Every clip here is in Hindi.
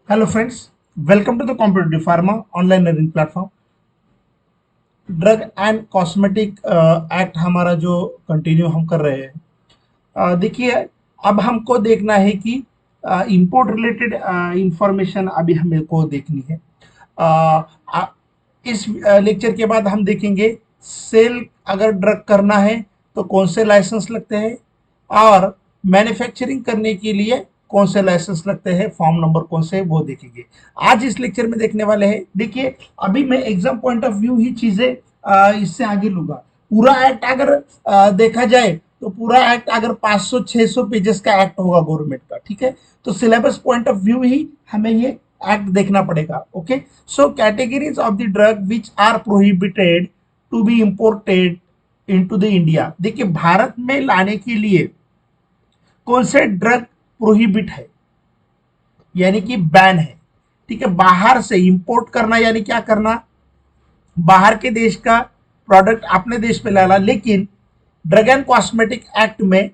Hello friends, welcome to the competitive pharma online learning platform. Drug and cosmetic act हमारा जो कंटिन्यू हम कर रहे हैं। देखिए, अब हमको देखना है कि इंपोर्ट रिलेटेड इंफॉर्मेशन अभी हमें को देखनी है। अ, आ- इस लेक्चर के बाद हम देखेंगे सेल अगर ड्रग करना है तो कौन से लाइसेंस लगते हैं, और मैन्युफैक्चरिंग करने के लिए कौन से लाइसेंस लगते हैं, फॉर्म नंबर कौन से है, वो देखेंगे। आज इस लेक्चर में देखने वाले हैं। देखिए, अभी मैं एग्जाम पॉइंट ऑफ व्यू ही चीजें इससे आगे लूंगा। पूरा एक्ट अगर देखा जाए तो पूरा एक्ट अगर 500-600 पेजेस का एक्ट होगा गवर्नमेंट का, ठीक है। तो सिलेबस पॉइंट ऑफ व्यू ही हमें ये एक्ट देखना पड़ेगा। Okay, so categories of the drug which are prohibited to be imported into the India. देखिए, भारत में लाने के लिए कौन से ड्रग प्रोहिबिट है, यानी कि बैन है। ठीक है, बाहर से इंपोर्ट करना यानी क्या करना, बाहर के देश का प्रोडक्ट अपने देश में लाना। लेकिन ड्रग एंड कॉस्मेटिक एक्ट में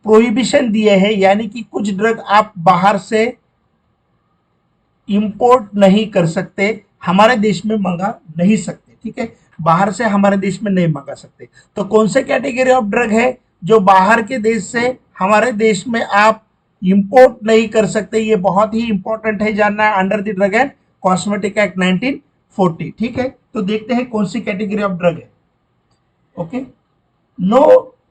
प्रोहिबिशन दिए हैं, यानी कि कुछ ड्रग आप बाहर से इंपोर्ट नहीं कर सकते, हमारे देश में मंगा नहीं सकते। ठीक है, बाहर से हमारे देश में नहीं मंगा सकते। तो कौन से कैटेगरी ऑफ ड्रग है जो बाहर के देश से हमारे देश में आप इंपोर्ट नहीं कर सकते, ये बहुत ही इंपॉर्टेंट है जानना है under the drug and cosmetic act 1940। ठीक है, तो देखते हैं कौन सी कैटेगरी ऑफ ड्रग है। Okay, no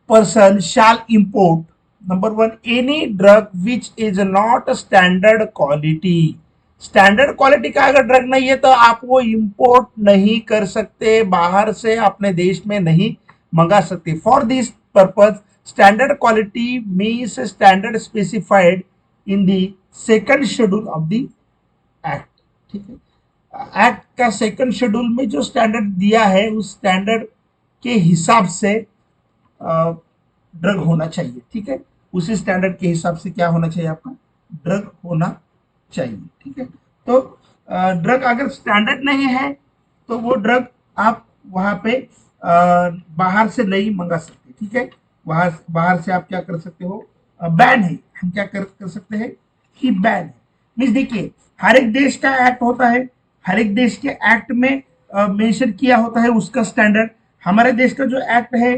person shall import, number one, any drug which is not standard quality. Standard quality का अगर ड्रग नहीं है तो आप वो इंपोर्ट नहीं कर सकते, बाहर से अपने देश में नहीं मंगा सकते। For this purpose standard quality means standard specified in the second schedule of the act. ठीक है, एक्ट का सेकंड शेड्यूल में जो स्टैंडर्ड दिया है उस स्टैंडर्ड के हिसाब से ड्रग होना चाहिए। ठीक है, उसी स्टैंडर्ड के हिसाब से क्या होना चाहिए, आपका ड्रग होना चाहिए। ठीक है, तो ड्रग अगर स्टैंडर्ड नहीं है तो वो ड्रग आप वहां पे बाहर से नहीं मंगा सकते। ठीक है, वहां बाहर से आप क्या कर सकते हो, बैन है। हम क्या कर सकते हैं कि बैन है। मीन्स देखिए, हर एक देश का एक्ट होता है, हर एक देश के एक्ट में मेंशन किया होता है उसका स्टैंडर्ड। हमारे देश का जो एक्ट है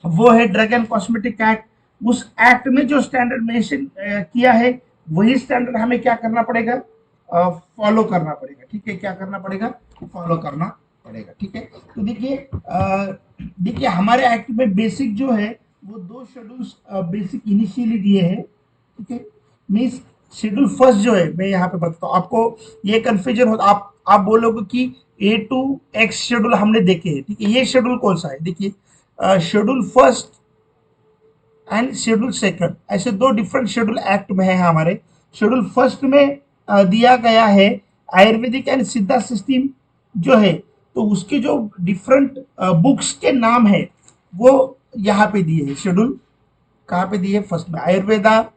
वो है ड्रग एंड कॉस्मेटिक एक्ट। उस एक्ट में जो स्टैंडर्ड मेंशन किया है वही स्टैंडर्ड हमें क्या करना पड़ेगा, फॉलो करना पड़ेगा। ठीक है, क्या करना पड़ेगा, फॉलो करना पड़ेगा। ठीक है, तो देखिए हमारे एक्ट में बेसिक जो है वो दो शेड्यूल्स बेसिक इनिशियली दिए हैं। ठीक है, मीन्स शेड्यूल फर्स्ट जो है, मैं यहाँ पे बताता हूँ आपको, ये कंफ्यूजन होता, आप बोलोगे कि A to X शेड्यूल हमने देखे हैं। ठीक है, ये शेड्यूल कौन सा है, देखिए schedule first and schedule second, ऐसे दो डिफरेंट शेड्यूल एक्ट में है हमारे। शेड्यूल फर्स्ट में दिया गया है आयुर्वेदिक एंड सिद्धा सिस्टम जो है, तो उसके जो डिफरेंट बुक्स के नाम है वो यहाँ पे दिए हैं। शेड्यूल कहाँ पे दिए, फर्स्ट में आयुर्वेदा,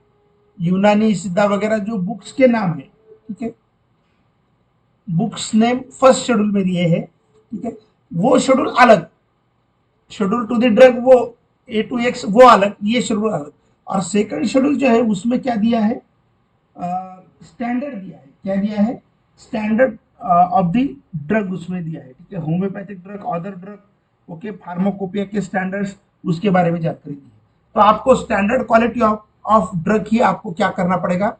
यूनानी, सिद्धा वगैरह जो बुक्स के नाम है। ठीक है, बुक्स नेम फर्स्ट शेड्यूल में दिए हैं। ठीक है, वो शेड्यूल अलग, शेड्यूल टू द ड्रग वो A to X वो अलग, ये शेड्यूल अलग। और सेकंड शेड्यूल जो है उसमें क्या दिया है, स्टैंडर्ड दिया है। क्या दिया है, स्टैंडर्ड ऑफ द ड्रग उसमें दिया है। ठीक है, homoeopathic drug, other drug, okay, pharmacopoeia के स्टैंडर्ड्स उसके बारे में जानकारी दी है। तो आपको standard quality of of drug ही आपको क्या करना पड़ेगा,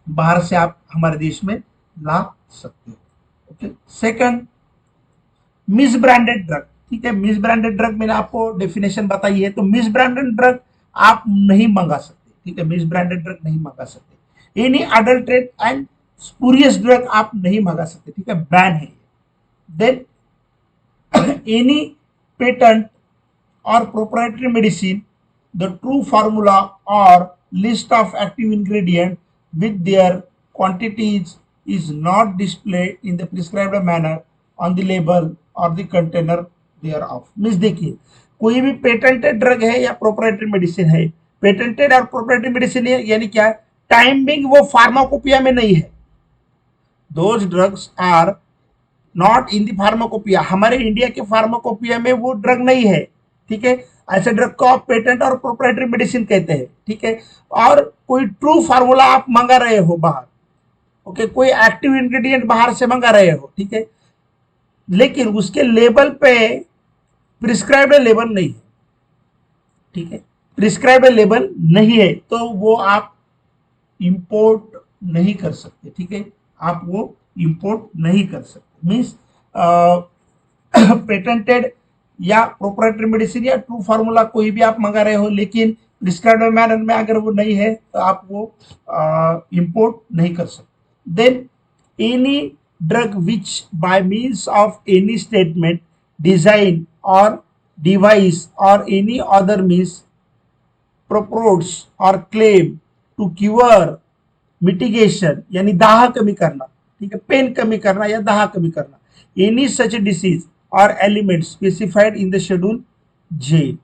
बाहर से आप हमारे देश में ला सकते हो। Okay, second, miss branded drug. ठीक है, मिस ब्रांडेड ड्रग मैंने आपको डेफिनेशन बताई है, तो मिस ब्रांडेड ड्रग आप नहीं मंगा सकते। ठीक है, मिस ब्रांडेड ड्रग नहीं मंगा सकते। Any adulterate and spurious drug आप नहीं मंगा सकते। ठीक है, बैन है। Then any patent or proprietary medicine, the true formula or list of active ingredient with their quantities is not displayed in the prescribed manner on the label or the container thereof। Means देखिए, कोई भी पेटेंटेड ड्रग है या प्रोप्राइटरी मेडिसिन है, पेटेंटेड और प्रोप्राइटरी मेडिसिन है यानी क्या, टाइमिंग वो फार्माकोपिया में नहीं है। Those drugs are not in the pharmacopoeia, हमारे इंडिया के फार्माकोपिया में वो ड्रग नहीं है। ठीक है, ऐसे ड्रग को आप पेटेंट और प्रोप्राइटरी मेडिसिन कहते हैं। ठीक है, और कोई ट्रू फार्मूला आप मंगा रहे हो बाहर, ओके, कोई एक्टिव इंग्रेडिएंट बाहर से मंगा रहे हो, ठीक है, लेकिन उसके लेबल पे प्रिस्क्राइब्ड लेबल नहीं है, ठीक है, प्रिस्क्राइब्ड लेबल नहीं है, तो वो आप इंपोर्ट नहीं कर सकते, ठीक है, आप वो इंपोर्ट नहीं कर सकते। मीन्स पेटेंटेड या प्रोप्राइटरी मेडिसिन या ट्रू फार्मूला कोई भी आप मंगा रहे हो, लेकिन प्रिस्क्राइब्ड मैनर में अगर वो नहीं है तो आप वो इंपोर्ट नहीं कर सकते। Then any drug which by means of any statement, design और डिवाइस और एनी अदर मीन्स प्रपोर्ट्स और क्लेम टू क्यूअर मिटिगेशन यानी दाह कमी करना, ठीक है, पेन कमी करना या दाह कमी करना, एनी सच डिसीज और element specified in the schedule J.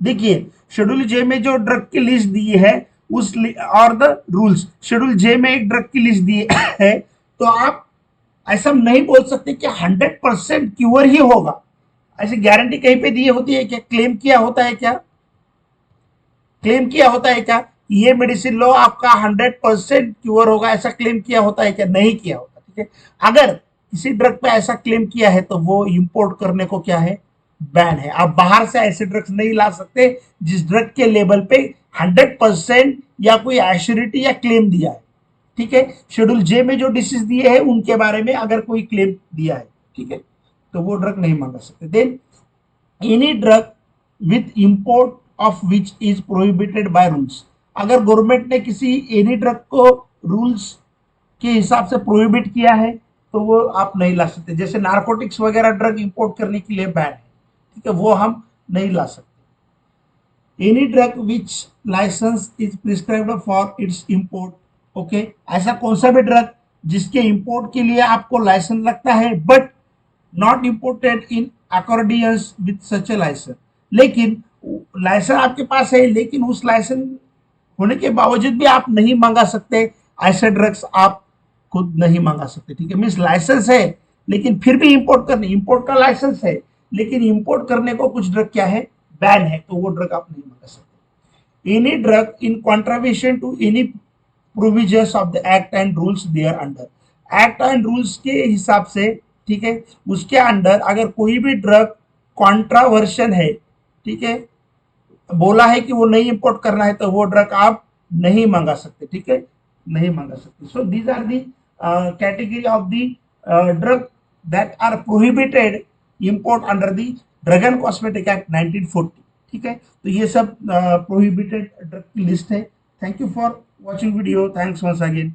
देखिए शेड्यूल जे में जो ड्रग की लिस्ट दी है उस और द रूल्स, शेड्यूल जे में एक ड्रग की लिस्ट दी है, तो आप ऐसा नहीं बोल सकते कि 100% क्यूअर ही होगा। ऐसी गारंटी कहीं पे दी होती है क्या? क्लेम किया होता है क्या? क्लेम किया होता है क्या ये मेडिसिन लो आपका 100% क्योर होगा, ऐसा क्लेम किया होता है क्या? नहीं किया होता, ठीक है। अगर किसी ड्रग पे ऐसा क्लेम किया है तो वो इंपोर्ट करने को क्या है? बैन है। आप बाहर से ऐसे ड्रग्स नहीं ला सकते जिस ड्रग के लेबल पे 100% या कोई एश्योरिटी या क्लेम दिया है, ठीक है। शेड्यूल जे में जो डिसीज दिए हैं उनके बारे में अगर कोई क्लेम दिया है, ठीक है, तो वो ड्रग नहीं मांगा सकते। Then any drug with import of which is prohibited by rules, अगर गवर्नमेंट ने किसी एनी ड्रग को रूल्स के हिसाब से प्रोहिबिट किया है तो वो आप नहीं ला सकते। जैसे नारकोटिक्स वगैरह ड्रग इंपोर्ट करने के लिए बैन है, ठीक है, वो हम नहीं ला सकते। Any drug which license is prescribed for its import, okay, ऐसा कौन सा भी ड्रग जिसके इंपोर्ट के लिए आपको लाइसेंस लगता है but not imported in accordance with such a licence, लेकिन लाइसेंस आपके पास है लेकिन उस लाइसेंस होने के बावजूद भी आप नहीं मंगा सकते, ऐसे ड्रग्स आप खुद नहीं मंगा सकते, ठीक है। मीन्स लाइसेंस है लेकिन फिर भी इंपोर्ट करने, इंपोर्ट का लाइसेंस है लेकिन इंपोर्ट करने को कुछ ड्रग क्या है? बैन है, तो वो ड्रग आप नहीं मंगा सकते। Any drug in contravention to any provisions of the act and rules देयर अंडर, एक्ट एंड रूल्स के हिसाब से, ठीक है, उसके अंडर अगर कोई भी ड्रग कॉन्ट्रावर्शन है, ठीक है, बोला है कि वो नहीं इंपोर्ट करना है, तो वो ड्रग आप नहीं मंगा सकते, ठीक है, नहीं मंगा सकते। So these are the category of the drug that are prohibited import under the drug and cosmetic act 1940, ठीक है। तो ये सब प्रोहिबिटेड ड्रग की लिस्ट है। Thank you for watching video, thanks once again.